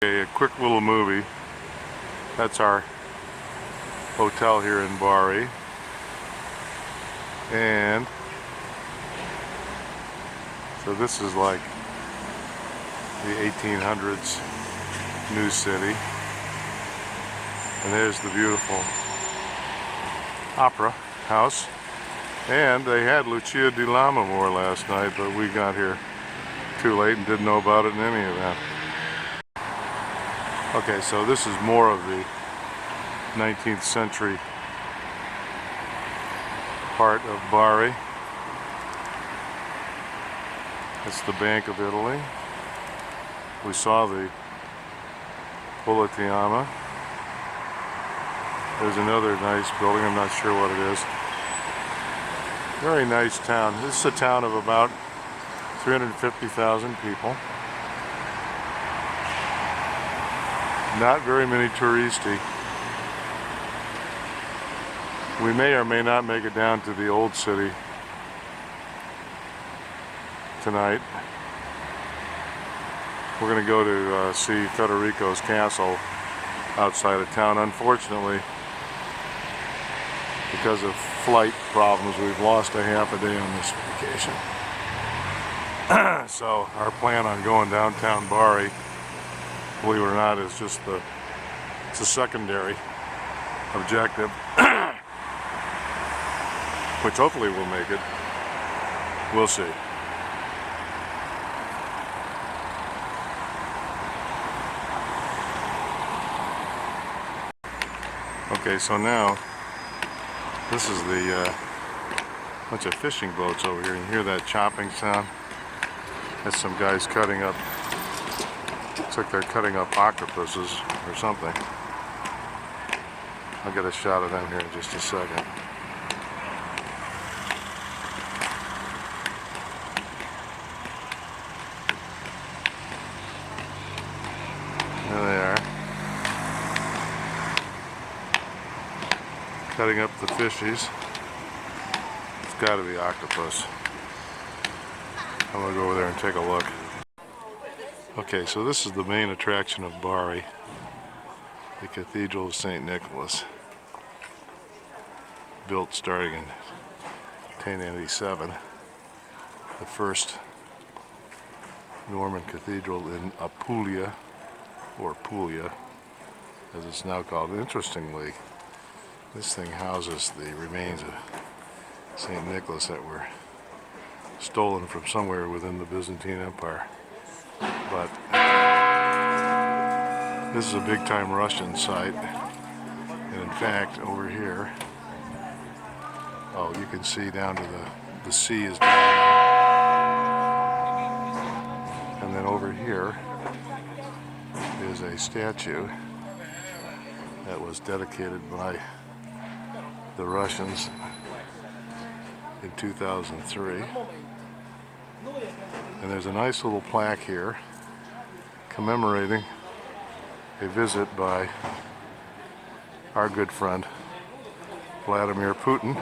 A quick little movie. That's our hotel here in Bari. And so this is like the 1800s new city. And there's the beautiful opera house. And they had Lucia di Lammermoor last night, but we got here too late and didn't know about it in any event. Okay, so this is more of the 19th century part of Bari. It's the Bank of Italy. We saw the Politeama. There's another nice building, I'm not sure what it is. Very nice town. This is a town of about 350,000 people. Not very many touristi. We may or may not make it down to the old city tonight. We're going to go to see Federico's castle outside of town. Unfortunately, because of flight problems, we've lost a half a day on this vacation. So our plan on going downtown Bari, believe it or not, is just it's a secondary objective, which hopefully we'll make it. We'll see. Okay, so now this is the bunch of fishing boats over here. You hear that chopping sound? That's some guys cutting up. Looks like they're cutting up octopuses or something. I'll get a shot of them here in just a second. There they are. Cutting up the fishies. It's got to be octopus. I'm going to go over there and take a look. Okay, so this is the main attraction of Bari, the Cathedral of St. Nicholas, built starting in 1087, the first Norman cathedral in Apulia, or Puglia, as it's now called. Interestingly, this thing houses the remains of St. Nicholas that were stolen from somewhere within the Byzantine Empire. But this is a big-time Russian site, and in fact, over here, oh, you can see down to the sea is down there. And then over here is a statue that was dedicated by the Russians in 2003. And there's a nice little plaque here commemorating a visit by our good friend Vladimir Putin.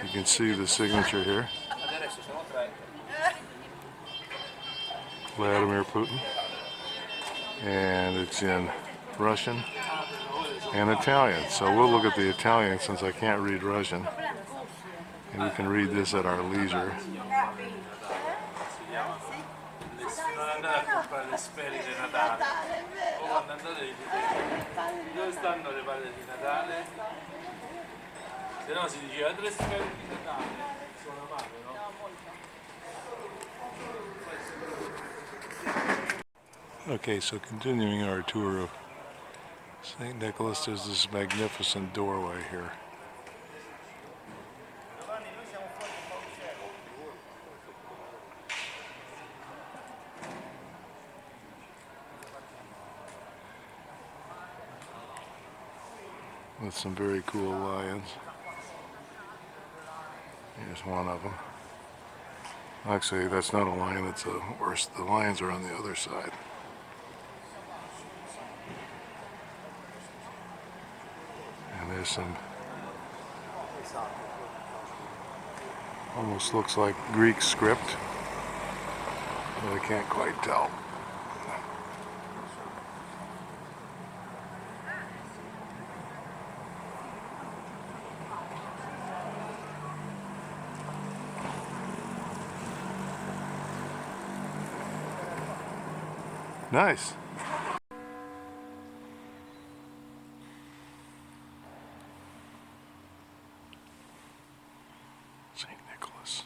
You can see the signature here. Vladimir Putin. And it's in Russian and Italian. So we'll look at the Italian since I can't read Russian. And we can read this at our leisure. Okay, so continuing our tour of St. Nicholas, there's this magnificent doorway here. With some very cool lions. Here's one of them. Actually, that's not a lion, it's a horse. The lions are on the other side. And there's some, almost looks like Greek script, but I can't quite tell. Nice. St. Nicholas.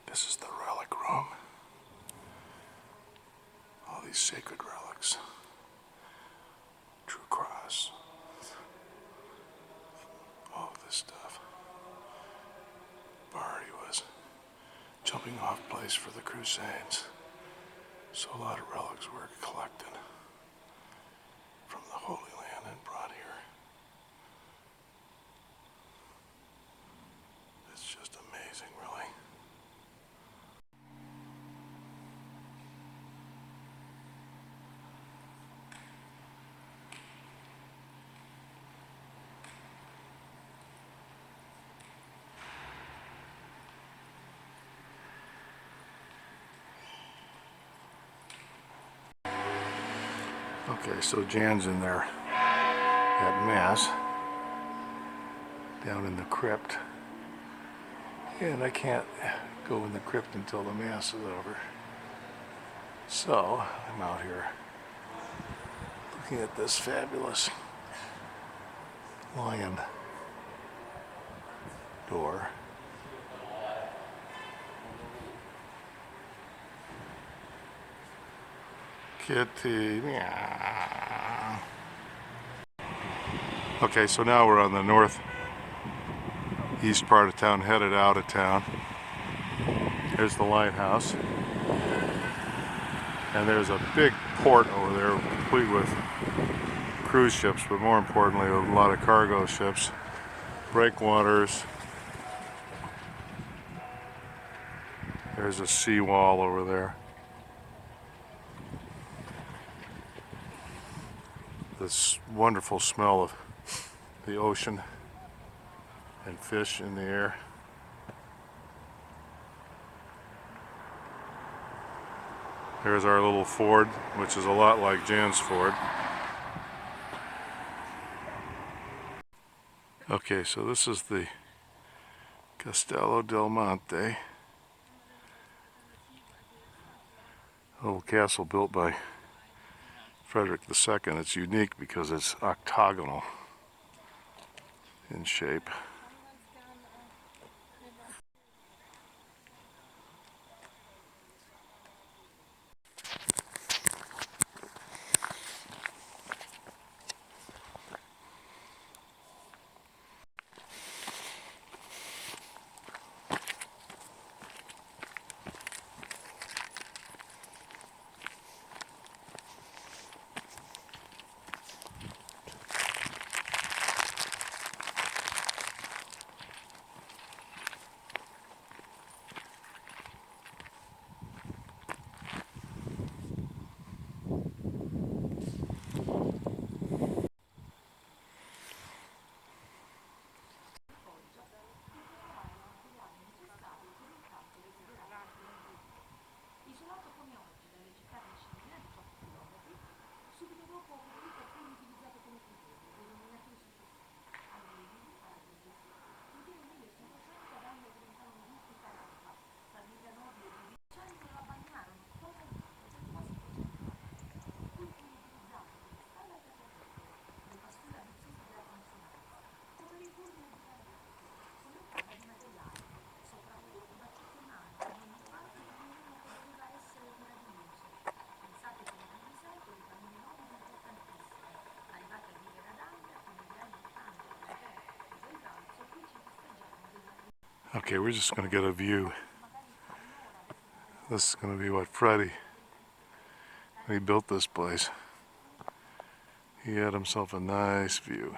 This is the relic room. All these sacred relics. True cross. All of this stuff. Bari was jumping off place for the Crusades. So a lot of relics were collected from the Holy Land and brought here. It's just amazing, really. Okay, so Jan's in there at Mass, down in the crypt. And I can't go in the crypt until the Mass is over. So, I'm out here looking at this fabulous lion door. Kitty, meow. Okay, so now we're on the northeast part of town, headed out of town. There's the lighthouse. And there's a big port over there, complete with cruise ships, but more importantly, a lot of cargo ships, breakwaters. There's a seawall over there. This wonderful smell of the ocean and fish in the air. There's our little ford, which is a lot like Jan's ford. Okay, so this is the Castello del Monte. Old castle built by Frederick II. It's unique because it's octagonal in shape. Okay, we're just going to get a view. This is going to be what Freddie, when he built this place, he had himself a nice view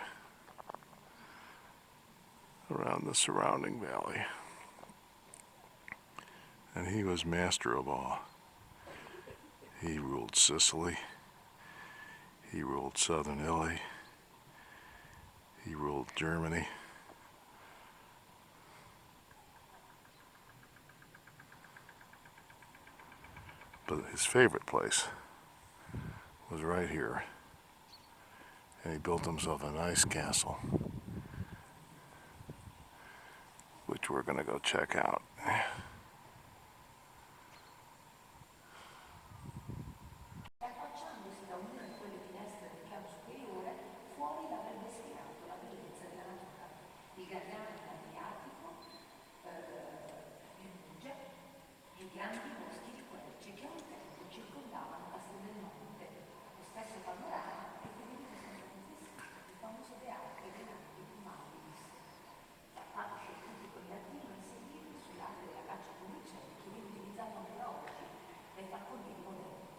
around the surrounding valley. And he was master of all. He ruled Sicily. He ruled southern Italy. He ruled Germany. But his favorite place was right here. And he built himself a nice castle, which we're going to go check out. I grandi boschi di querce che a un tempo circondavano Castel del Monte. Lo stesso panorama è venuto sempre complessivo, il famoso teatro dei grandi umani. Fasce tipico giardino inserito sul lato della caccia con uccelli che viene utilizzato ancora oggi dai falconieri moderni.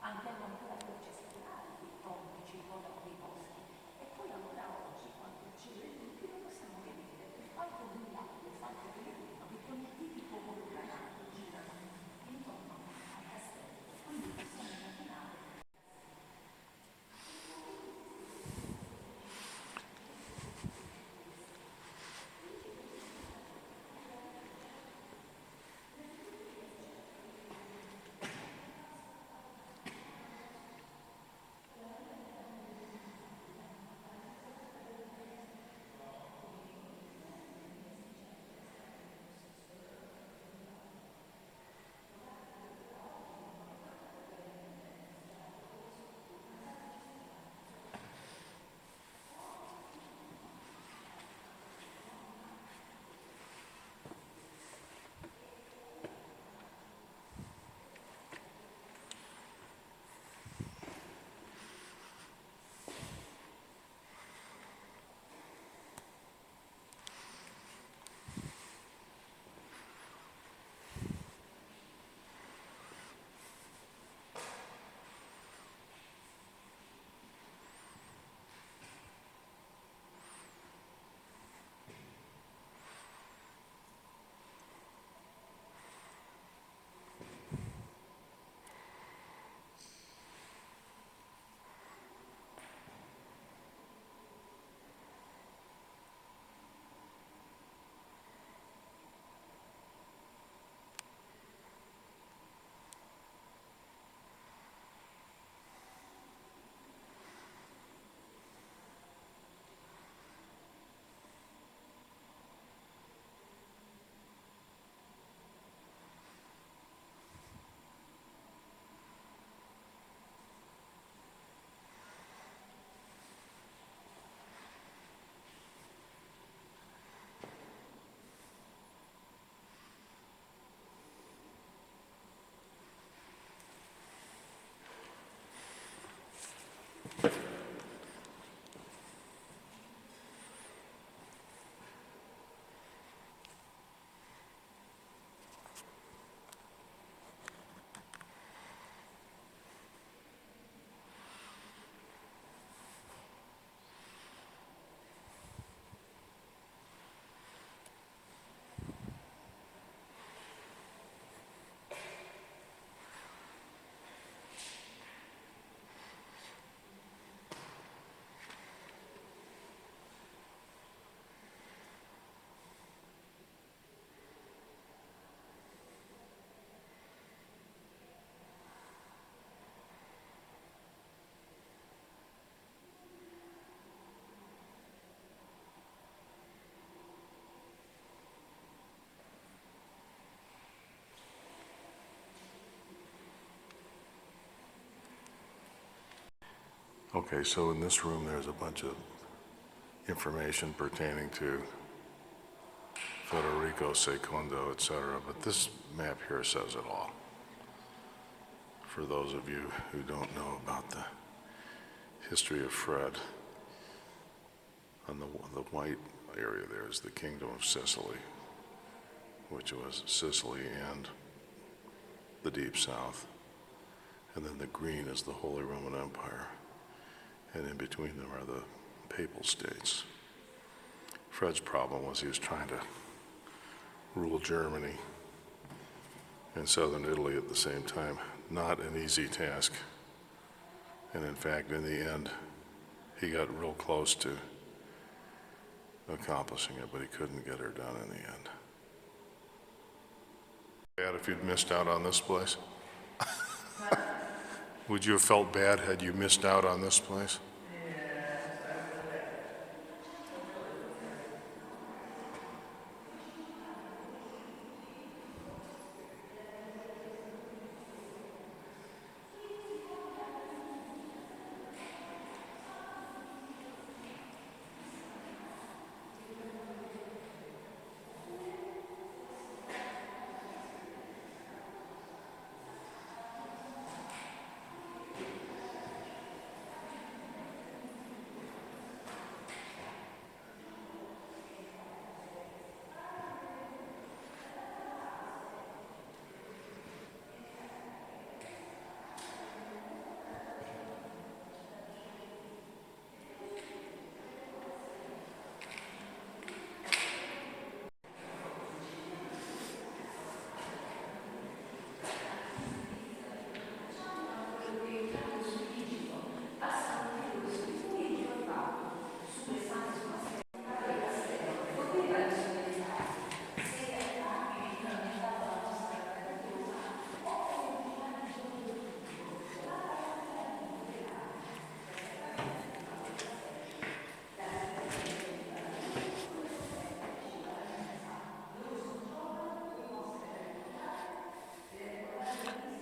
Anche ancora torce stradali, i ponti circondano dei boschi. E poi ancora oggi, quando il cielo è limpido, possiamo vedere Okay, so in this room, there's a bunch of information pertaining to Federico II, etc., but this map here says it all. For those of you who don't know about the history of Fred, on the white area there is the Kingdom of Sicily, which was Sicily and the Deep South. And then the green is the Holy Roman Empire. And in between them are the Papal States. Fred's problem was he was trying to rule Germany and southern Italy at the same time. Not an easy task. And in fact, in the end, he got real close to accomplishing it, but he couldn't get her done in the end. Bad if you'd missed out on this place? Would you have felt bad had you missed out on this place?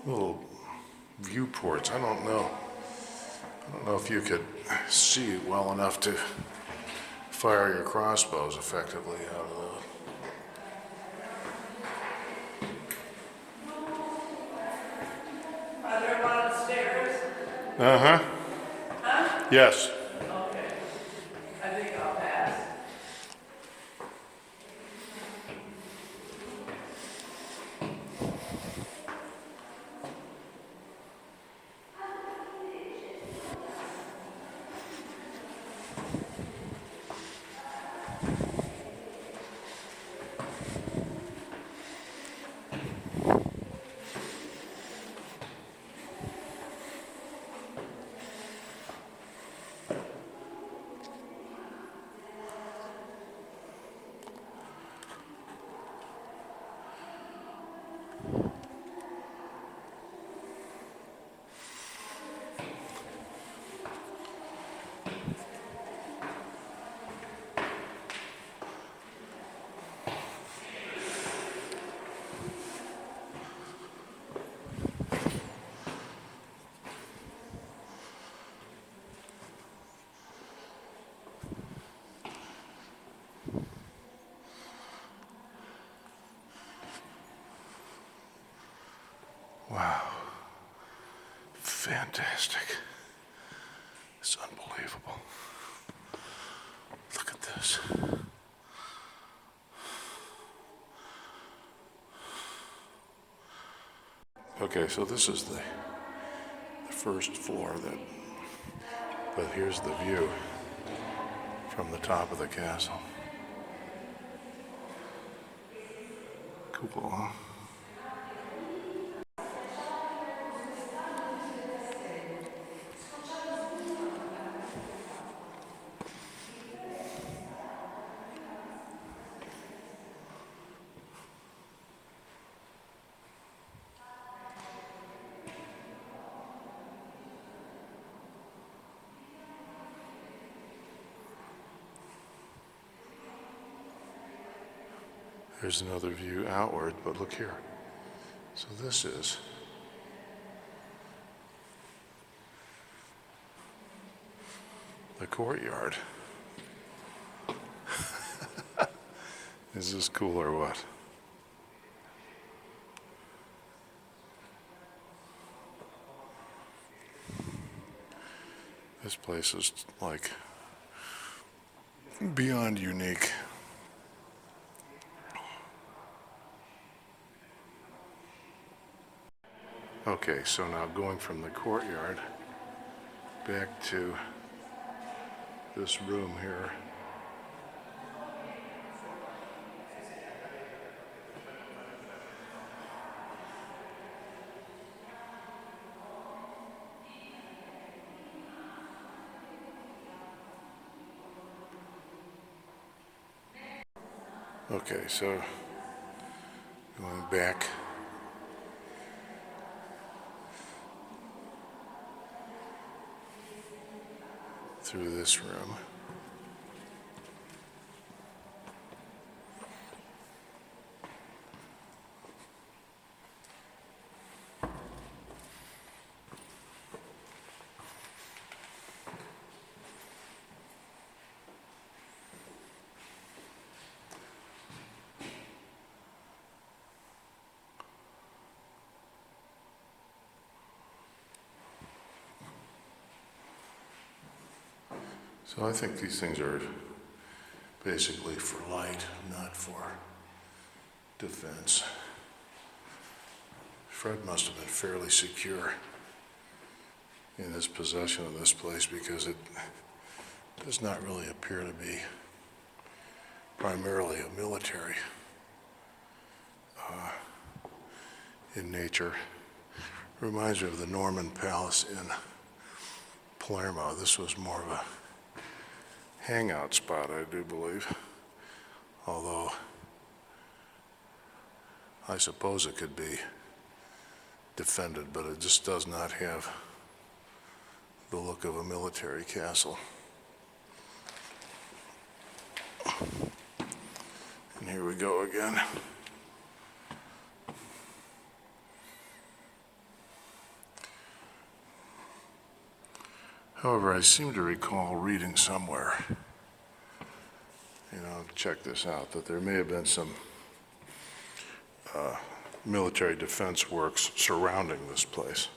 Little viewports. I don't know if you could see well enough to fire your crossbows effectively out of those. Are there a lot of stairs? Uh-huh. Huh? Yes. Okay. I think I'll pass. Wow. Fantastic. It's unbelievable. Look at this. Okay, so this is the first floor but here's the view from the top of the castle. Cool, huh? There's another view outward, but look here. So this is the courtyard. Is this cool or what? This place is like beyond unique. Okay, so now going from the courtyard back to this room here. Okay, so going back through this room. So I think these things are basically for light, not for defense. Fred must have been fairly secure in his possession of this place because it does not really appear to be primarily a military in nature. Reminds me of the Norman Palace in Palermo. This was more of a hangout spot, I do believe. Although I suppose it could be defended, but it just does not have the look of a military castle. And here we go again. However, I seem to recall reading somewhere, check this out, that there may have been some military defense works surrounding this place.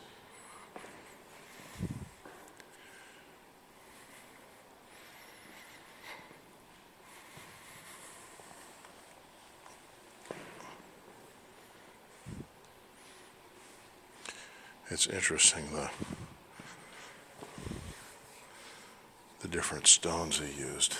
It's interesting, the different stones he used.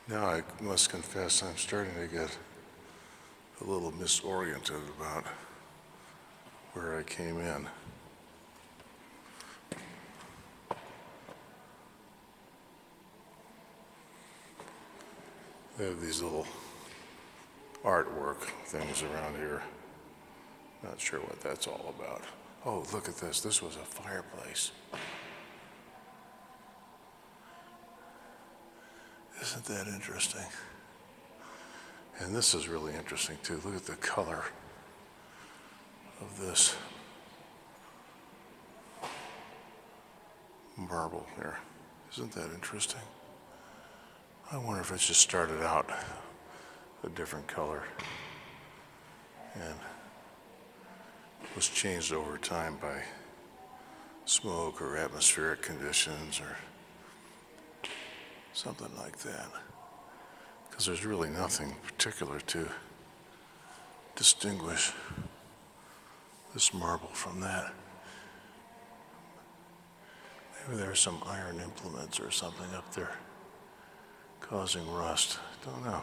Now I must confess I'm starting to get a little misoriented about where I came in. They have these little artwork things around here. Not sure what that's all about. Oh, look at this. This was a fireplace. Isn't that interesting? And this is really interesting too. Look at the color of this marble here. Isn't that interesting? I wonder if it just started out a different color and was changed over time by smoke or atmospheric conditions or something like that. Because there's really nothing particular to distinguish this marble from that. Maybe there's some iron implements or something up there causing rust. Don't know.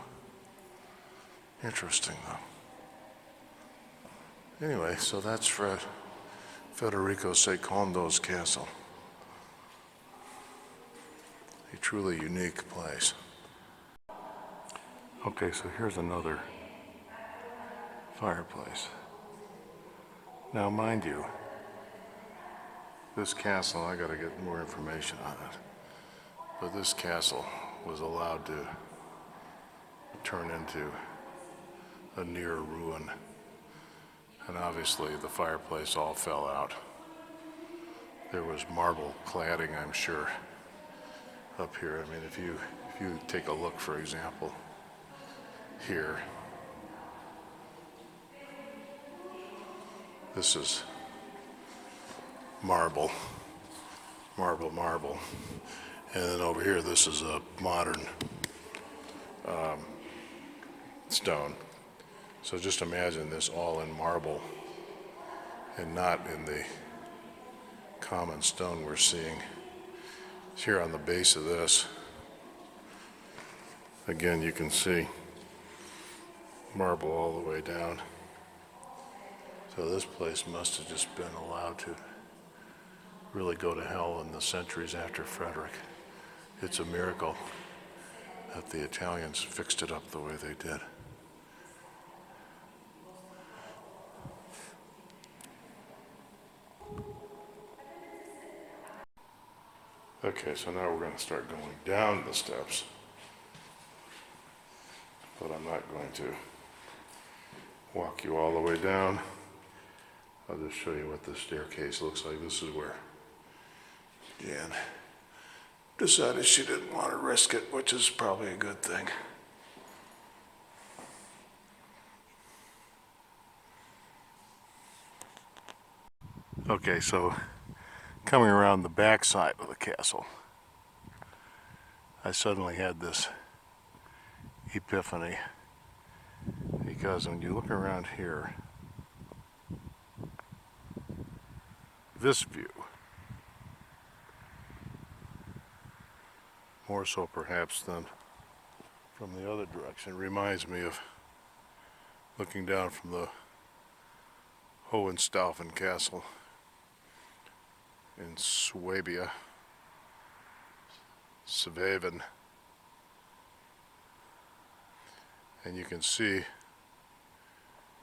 Interesting though. Anyway, so that's Federico Secondo's castle. A truly unique place. Okay, so here's another fireplace. Now, mind you, this castle, I gotta get more information on it, but this castle was allowed to turn into a near ruin. And obviously the fireplace all fell out. There was marble cladding, I'm sure, up here. I mean, if you take a look, for example, here, this is marble. And then over here, this is a modern stone. So just imagine this all in marble and not in the common stone we're seeing. Here on the base of this, again, you can see marble all the way down. So this place must have just been allowed to really go to hell in the centuries after Frederick. It's a miracle that the Italians fixed it up the way they did. Okay, so now we're going to start going down the steps, but I'm not going to walk you all the way down. I'll just show you what the staircase looks like. This is where Jan decided she didn't want to risk it, which is probably a good thing. Okay, so coming around the back side of the castle, I suddenly had this epiphany, because when you look around here, this view, more so perhaps than from the other direction, reminds me of looking down from the Hohenstaufen Castle in Swabia, Sveven, and you can see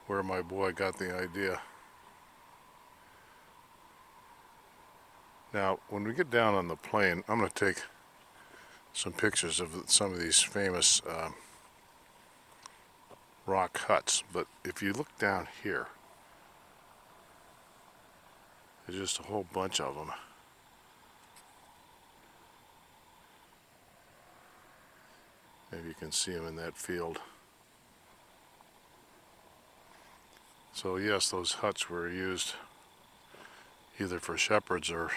where my boy got the idea. Now, when we get down on the plain, I'm going to take some pictures of some of these famous rock huts, but if you look down here, there's just a whole bunch of them. Maybe you can see them in that field. So yes, those huts were used either for shepherds or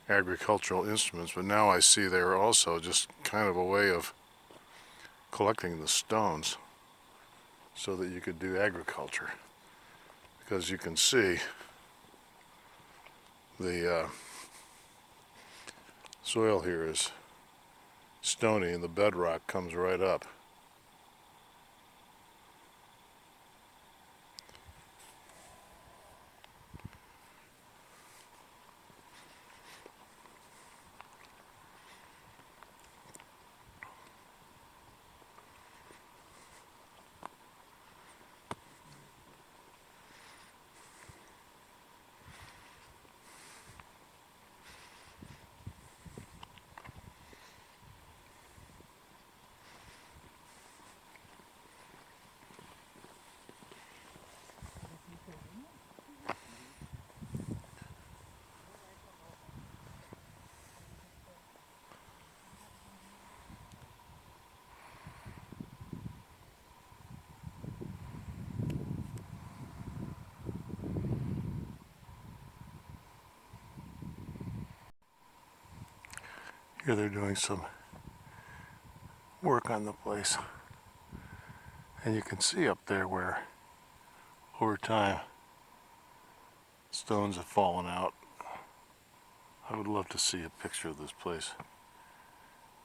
agricultural instruments, but now I see they're also just kind of a way of collecting the stones so that you could do agriculture. Because you can see the soil here is stony and the bedrock comes right up. Here they're doing some work on the place. And you can see up there where over time stones have fallen out. I would love to see a picture of this place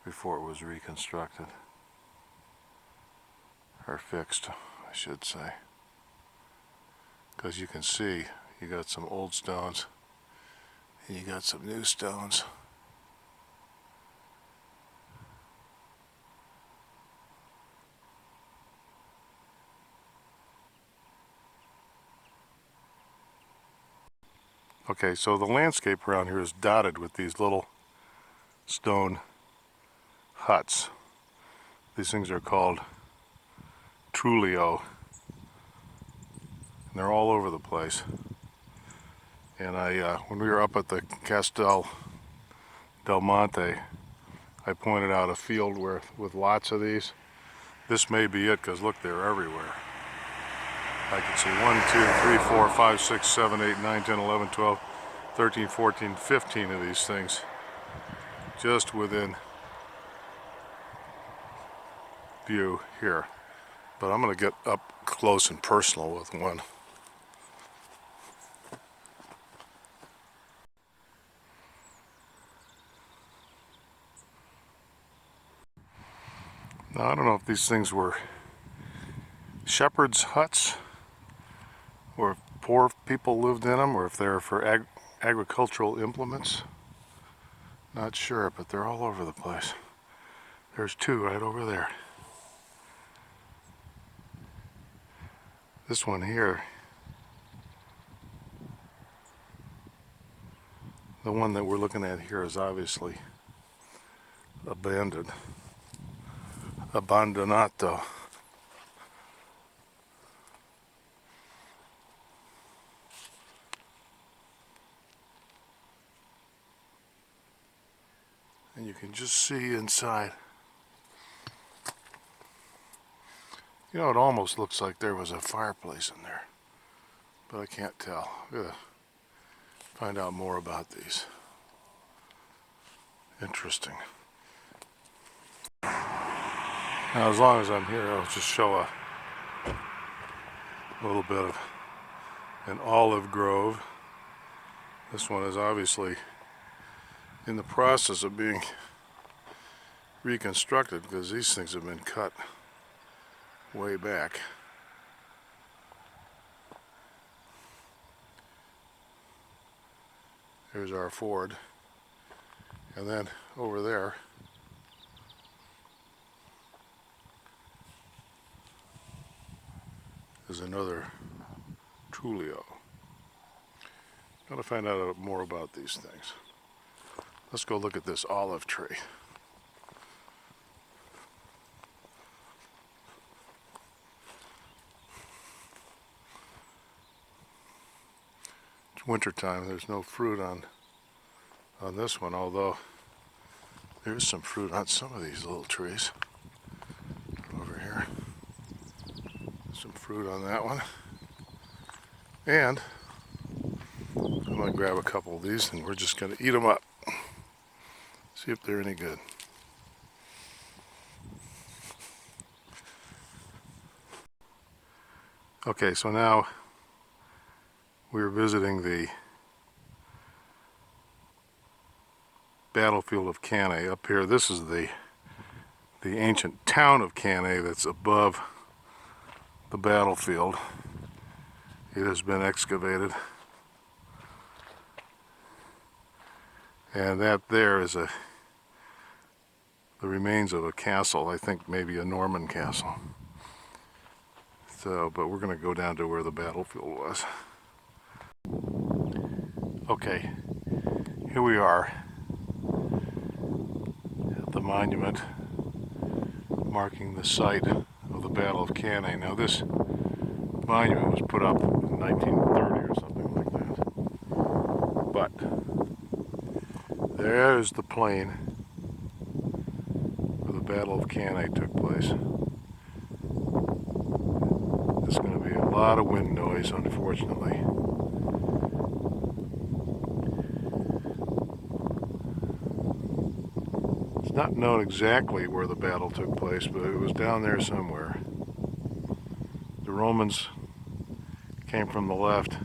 before it was reconstructed. Or fixed, I should say. Because you can see you got some old stones and you got some new stones. Okay, so the landscape around here is dotted with these little stone huts. These things are called trulio, and they're all over the place. And when we were up at the Castel del Monte, I pointed out a field with lots of these. This may be it, because look, they're everywhere. I can see 1, 2, 3, 4, 5, 6, 7, 8, 9, 10, 11, 12, 13, 14, 15 of these things just within view here. But I'm going to get up close and personal with one. Now, I don't know if these things were shepherds' huts, or if poor people lived in them, or if they're for agricultural implements. Not sure, but they're all over the place. There's two right over there. This one here, the one that we're looking at here, is obviously abandoned. Abbandonato. And you can just see inside. You know, it almost looks like there was a fireplace in there, but I can't tell. I'm gonna find out more about these. Interesting. Now, as long as I'm here, I'll just show a little bit of an olive grove. This one is obviously in the process of being reconstructed, because these things have been cut way back. There's our ford. And then over there is another trulio. Gotta find out more about these things. Let's go look at this olive tree. It's winter time. There's no fruit on this one, although there's some fruit on some of these little trees. Over here. Some fruit on that one. And I'm going to grab a couple of these and we're just going to eat them up. See if they're any good. Okay, so now we're visiting the battlefield of Cannae. Up here, this is the ancient town of Cannae that's above the battlefield. It has been excavated. And that there is the remains of a castle, I think maybe a Norman castle. So, but we're going to go down to where the battlefield was. Okay, here we are at the monument marking the site of the Battle of Cannae. Now this monument was put up in 1930 or something like that. But there's the plain where the Battle of Cannae took place. There's going to be a lot of wind noise, unfortunately. not known exactly where the battle took place, but it was down there somewhere. The Romans came from the left.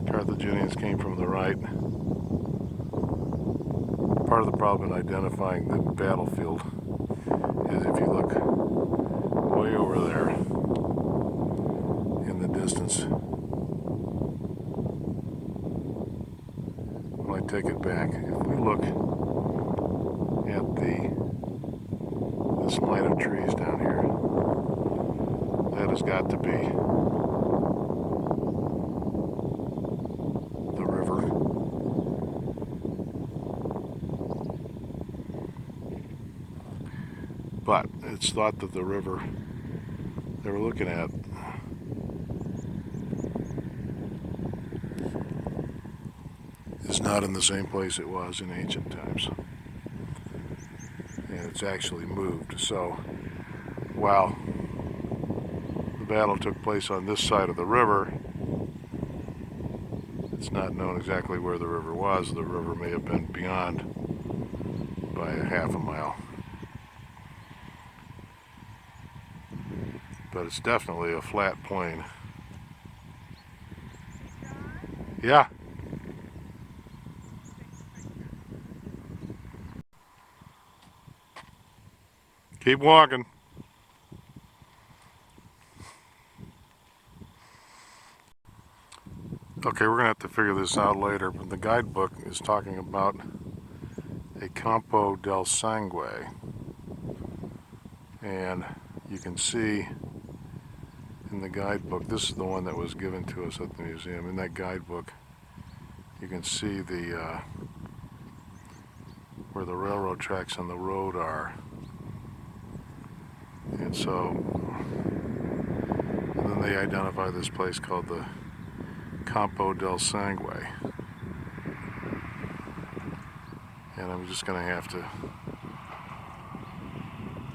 Carthaginians came from the right. Part of the problem in identifying the battlefield is if you look way over there in the distance. Well, I take it back. If we look at this line of trees down here, that has got to be the river. But it's thought that the river they were looking at is not in the same place it was in ancient times. And it's actually moved. So while the battle took place on this side of the river, it's not known exactly where the river was. The river may have been beyond by a half a mile. But it's definitely a flat plain. Yeah. Keep walking. Okay, we're gonna have to figure this out later, but the guidebook is talking about a Campo del Sangue. And you can see in the guidebook, this is the one that was given to us at the museum. In that guidebook, you can see the where the railroad tracks on the road are. And so, and then they identify this place called the Campo del Sangue. And I'm just going to have to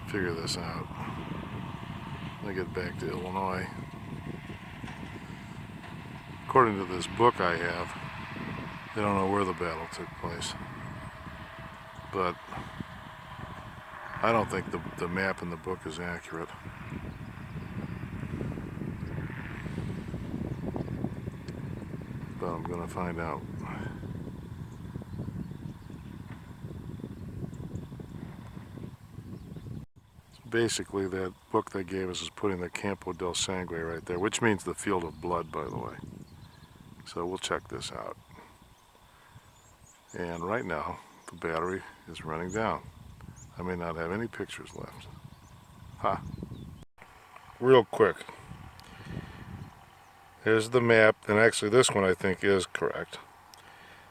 figure this out when I get back to Illinois. According to this book I have, they don't know where the battle took place. But I don't think the map in the book is accurate. But I'm going to find out. Basically, that book they gave us is putting the Campo del Sangue right there, which means the field of blood, by the way. So we'll check this out. And right now, the battery is running down. I may not have any pictures left. Ha! Real quick. Here's the map, and actually this one I think is correct.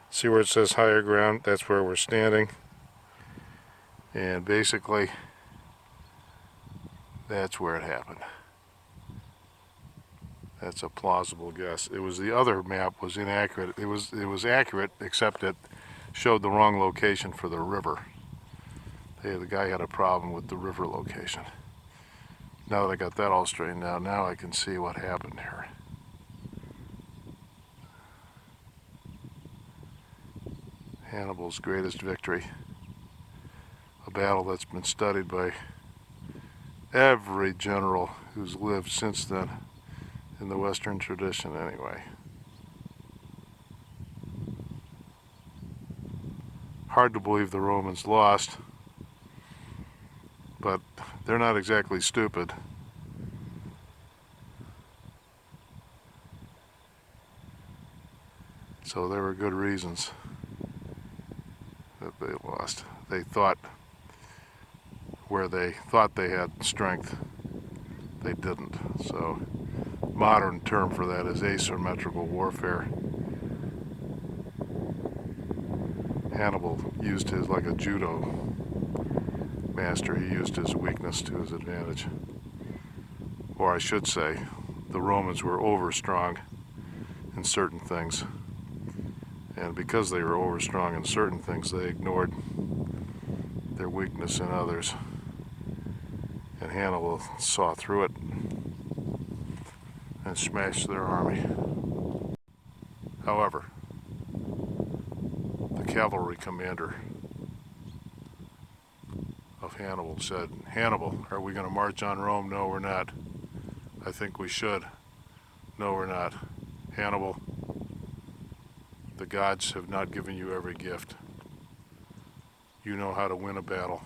See where it says higher ground? That's where we're standing. And basically, that's where it happened. That's a plausible guess. It was the other map was inaccurate. It was accurate, except it showed the wrong location for the river. The guy had a problem with the river location. Now that I got that all straightened out, now I can see what happened here. Hannibal's greatest victory. A battle that's been studied by every general who's lived since then, in the Western tradition anyway. Hard to believe the Romans lost, but they're not exactly stupid. So there were good reasons that they lost. They thought where they thought they had strength, they didn't. So modern term for that is asymmetrical warfare. Hannibal used his, like a judo master, he used his weakness to his advantage. Or I should say, the Romans were overstrong in certain things. And because they were overstrong in certain things, they ignored their weakness in others. And Hannibal saw through it and smashed their army. However, the cavalry commander of Hannibal said, "Hannibal, are we going to march on Rome? No, we're not. I think we should. No, we're not. Hannibal, the gods have not given you every gift. You know how to win a battle.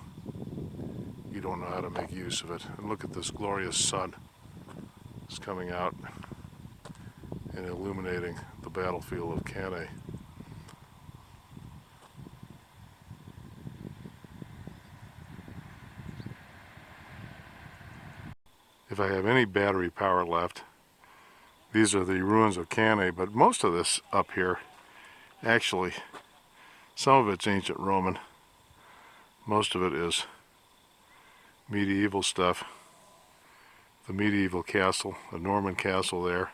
You don't know how to make use of it." And look at this glorious sun. It's coming out and illuminating the battlefield of Cannae. If I have any battery power left, these are the ruins of Cannae, but most of this up here, actually, some of it's ancient Roman. Most of it is medieval stuff. The medieval castle, the Norman castle there,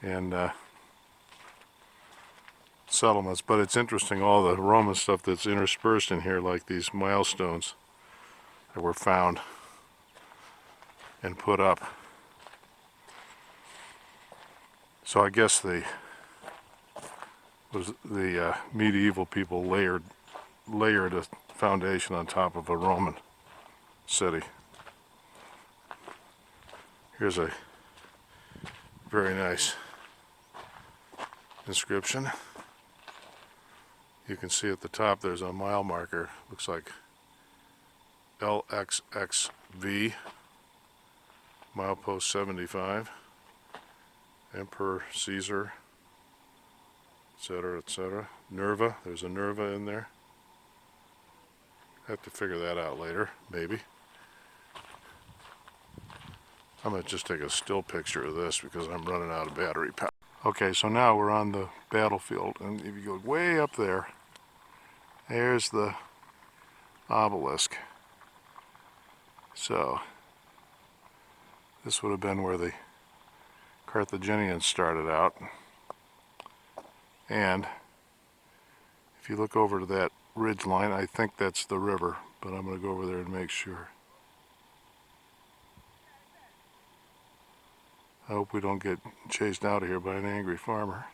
and settlements. But it's interesting, all the Roman stuff that's interspersed in here, like these milestones that were found and put up. So I guess the medieval people layered a foundation on top of a Roman city. Here's a very nice inscription. You can see at the top there's a mile marker. Looks like LXXV, milepost 75, Emperor Caesar, etc., etc. Nerva, there's a Nerva in there. Have to figure that out later, maybe. I'm going to just take a still picture of this because I'm running out of battery power. Okay, so now we're on the battlefield, and if you go way up there, there's the obelisk. So this would have been where the Carthaginians started out. And if you look over to that ridge line, I think that's the river, but I'm going to go over there and make sure. I hope we don't get chased out of here by an angry farmer.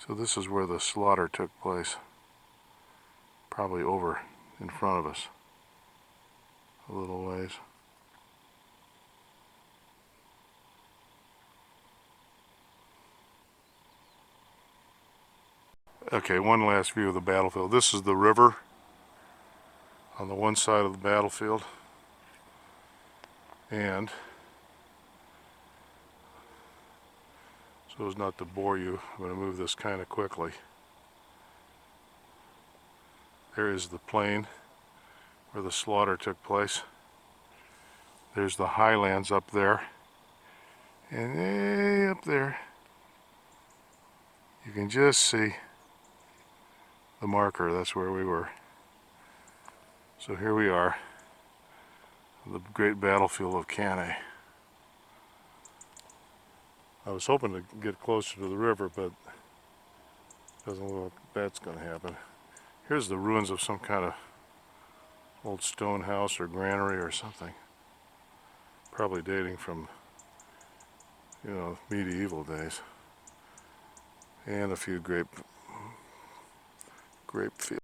So this is where the slaughter took place. Probably over in front of us a little ways. Okay, one last view of the battlefield. This is the river on the one side of the battlefield, and so as not to bore you, I'm going to move this kind of quickly. There is the plain where the slaughter took place. There's the highlands up there, and way up there you can just see the marker. That's where we were. So here we are, the great battlefield of Cannae. I was hoping to get closer to the river, but doesn't look like that's going to happen. Here's the ruins of some kind of old stone house or granary or something. Probably dating from, medieval days. And a few grape fields.